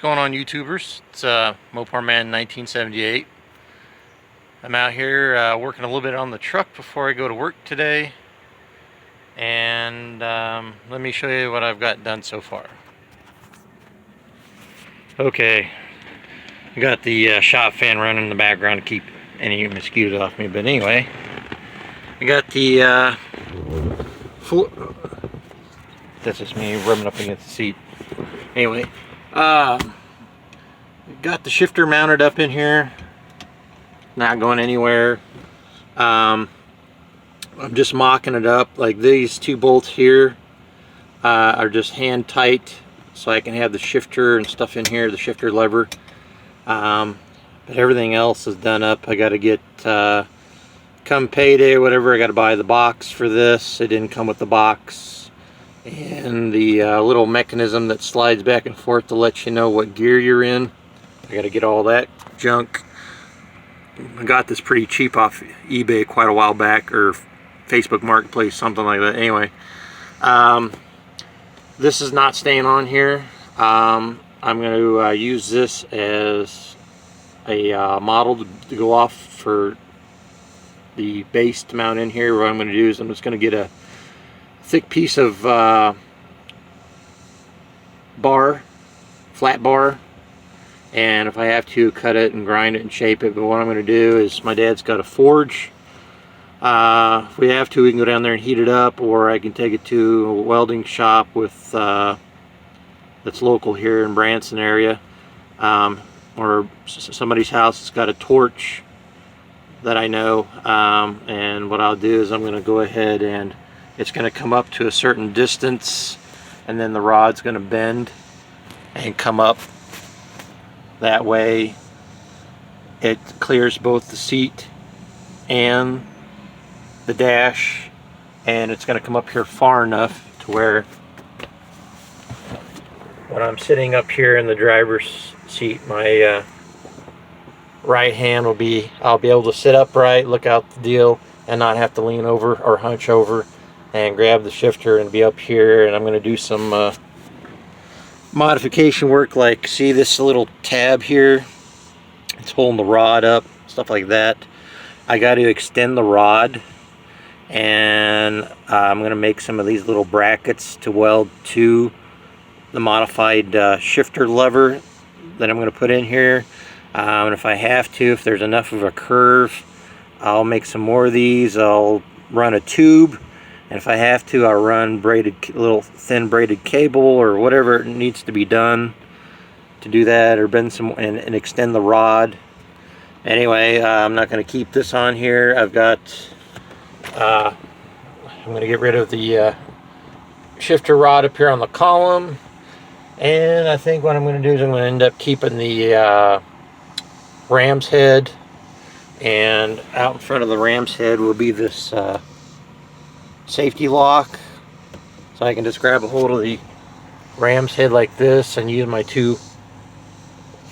What's going on, YouTubers? It's Mopar Man 1978. I'm out here working a little bit on the truck before I go to work today, and let me show you what I've got done so far. Okay, I got the shop fan running in the background to keep any mosquitoes off me, but anyway, I got the floor. That's just me rubbing up against the seat. Anyway, got the shifter mounted up in here, not going anywhere. I'm just mocking it up. Like these two bolts here are just hand tight, so I can have the shifter and stuff in here, the shifter lever. But everything else is done up. I got to get come payday or whatever, I got to buy the box for this. It didn't come with the box. And the little mechanism that slides back and forth to let you know what gear you're in. I got to get all that junk. I got this pretty cheap off eBay quite a while back, or Facebook Marketplace, something like that. Anyway, this is not staying on here. I'm going to use this as a model to go off for the base to mount in here. What I'm going to do is I'm just going to get a thick piece of flat bar, and if I have to, cut it and grind it and shape it. But what I'm going to do is, my dad's got a forge. If we have to, we can go down there and heat it up, or I can take it to a welding shop with that's local here in Branson area, or somebody's house that's got a torch that I know. And what I'll do is I'm going to go ahead and it's going to come up to a certain distance, and then the rod's going to bend and come up. That way it clears both the seat and the dash, and it's going to come up here far enough to where when I'm sitting up here in the driver's seat, my right hand will be, I'll be able to sit upright, look out the deal, and not have to lean over or hunch over and grab the shifter and be up here. And I'm going to do some modification work, like see this little tab here, it's holding the rod up, stuff like that. I got to extend the rod, and I'm going to make some of these little brackets to weld to the modified shifter lever that I'm going to put in here. And if I have to, if there's enough of a curve, I'll make some more of these. I'll run a tube, and if I have to, I'll run little thin braided cable or whatever needs to be done to do that, or bend some and extend the rod. Anyway, I'm not going to keep this on here. I've got I'm going to get rid of the shifter rod up here on the column, and I think what I'm going to do is I'm going to end up keeping the ram's head, and out in front of the ram's head will be this safety lock, so I can just grab a hold of the ram's head like this and use my two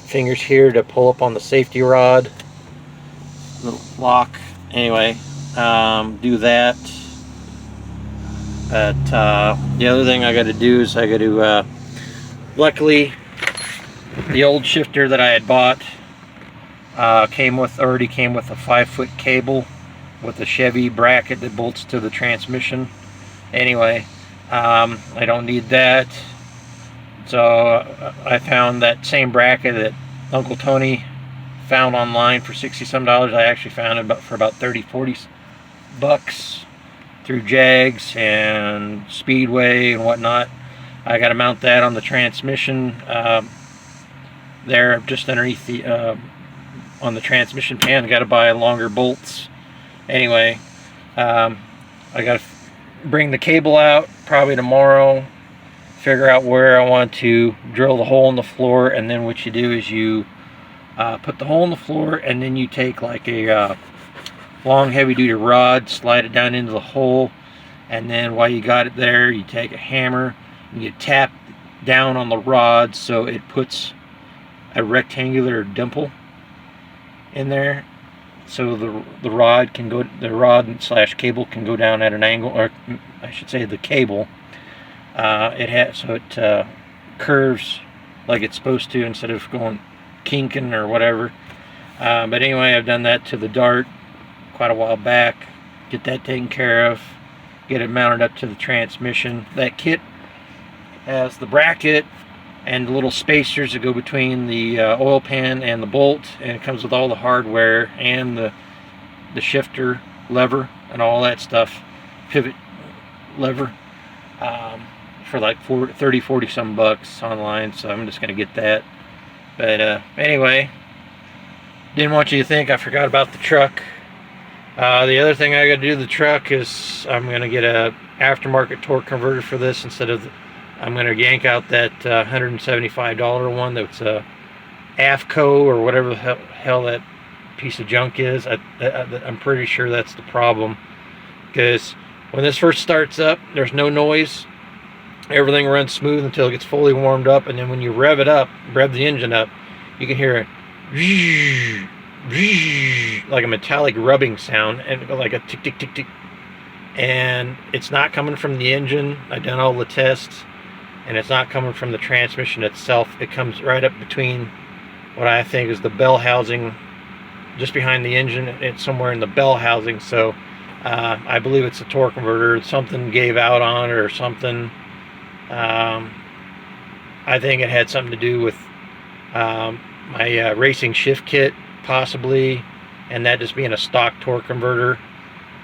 fingers here to pull up on the safety rod, the lock. Anyway, do that. But the other thing I got to do is I got to luckily the old shifter that I had bought already came with a 5-foot cable with a Chevy bracket that bolts to the transmission. Anyway, I don't need that, so I found that same bracket that Uncle Tony found online for $60-some. I actually found it for about 30-40 bucks through Jags and Speedway and whatnot. I got to mount that on the transmission there, just underneath the on the transmission pan. I got to buy longer bolts. Anyway, I got to bring the cable out probably tomorrow, figure out where I want to drill the hole in the floor, and then what you do is you put the hole in the floor, and then you take like a long heavy-duty rod, slide it down into the hole, and then while you got it there, you take a hammer and you tap down on the rod so it puts a rectangular dimple in there, so the rod can go, the rod slash cable can go down at an angle, or I should say the cable. It curves like it's supposed to, instead of going kinking or whatever. But anyway, I've done that to the dart quite a while back. Get that taken care of. Get it mounted up to the transmission. That kit has the bracket and the little spacers that go between the oil pan and the bolt, and it comes with all the hardware and the shifter lever and all that stuff, pivot lever, for like 30-40 some bucks online. So I'm just gonna get that. But anyway, didn't want you to think I forgot about the truck. The other thing I gotta do to the truck is I'm gonna get a aftermarket torque converter for this. Instead of, I'm gonna yank out that $175 one that's a AFCO or whatever the hell that piece of junk is. I'm pretty sure that's the problem, because when this first starts up, there's no noise. Everything runs smooth until it gets fully warmed up, and then when you rev it up, rev the engine up, you can hear a like a metallic rubbing sound, and like a tick tick tick tick, and it's not coming from the engine. I've done all the tests, and it's not coming from the transmission itself. It comes right up between what I think is the bell housing, just behind the engine. It's somewhere in the bell housing. So I believe it's a torque converter. Something gave out on it or something. I think it had something to do with my racing shift kit, possibly, and that just being a stock torque converter.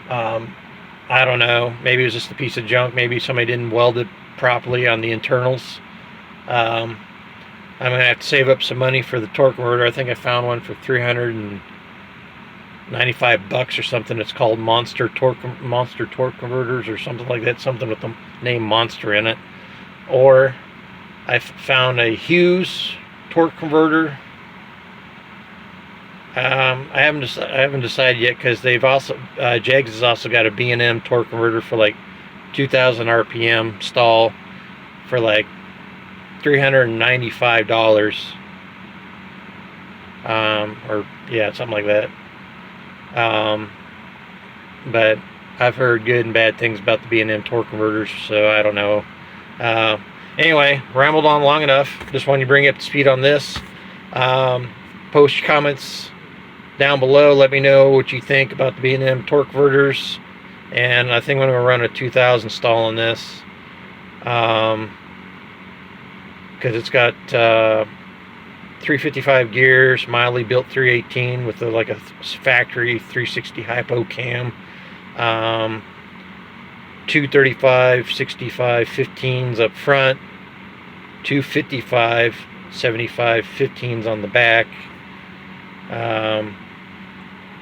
I don't know, maybe it was just a piece of junk. Maybe somebody didn't weld it properly on the internals. I'm gonna have to save up some money for the torque converter. I think I found one for $395 or something. It's called Monster Torque Converters or something like that, something with the name Monster in it. Or I found a Hughes torque converter. I haven't decided yet, because they've also Jegs has also got a B&M torque converter for like 2,000 RPM stall for like $395, or yeah, something like that. But I've heard good and bad things about the B&M torque converters, so I don't know. Anyway, rambled on long enough. Just wanted to bring you up to speed on this. Post your comments down below. Let me know what you think about the B&M torque converters, and I think I'm going to run a 2000 stall on this, because it's got 355 gears, mildly built 318 with like a factory 360 hypo cam, 235 65 15s up front, 255 75 15s on the back.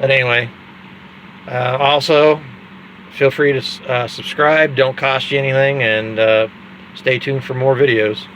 But anyway, also feel free to subscribe. Don't cost you anything, and stay tuned for more videos.